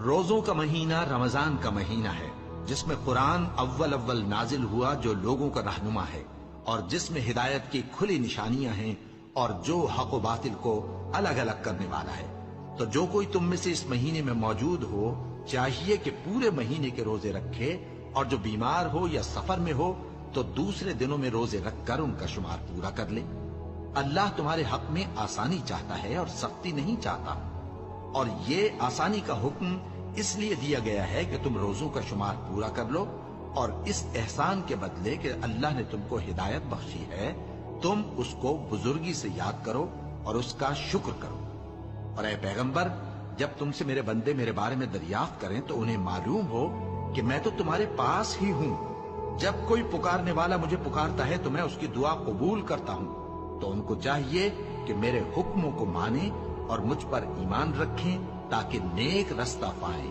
روزوں کا مہینہ رمضان کا مہینہ ہے، جس میں قرآن اول نازل ہوا، جو لوگوں کا رہنما ہے اور جس میں ہدایت کی کھلی نشانیاں ہیں اور جو حق و باطل کو الگ الگ کرنے والا ہے۔ تو جو کوئی تم میں سے اس مہینے میں موجود ہو چاہیے کہ پورے مہینے کے روزے رکھے، اور جو بیمار ہو یا سفر میں ہو تو دوسرے دنوں میں روزے رکھ کر ان کا شمار پورا کر لے۔ اللہ تمہارے حق میں آسانی چاہتا ہے اور سختی نہیں چاہتا، اور یہ آسانی کا حکم اس لیے دیا گیا ہے کہ تم روزوں کا شمار پورا کر لو، اور اس احسان کے بدلے کہ اللہ نے تم کو ہدایت بخشی ہے تم اس کو بزرگی سے یاد کرو اور اس کا شکر کرو۔ اور اے پیغمبر، جب تم سے میرے بندے میرے بارے میں دریافت کریں تو انہیں معلوم ہو کہ میں تو تمہارے پاس ہی ہوں۔ جب کوئی پکارنے والا مجھے پکارتا ہے تو میں اس کی دعا قبول کرتا ہوں۔ تو ان کو چاہیے کہ میرے حکموں کو مانیں اور مجھ پر ایمان رکھیں تاکہ نیک رستہ پائیں۔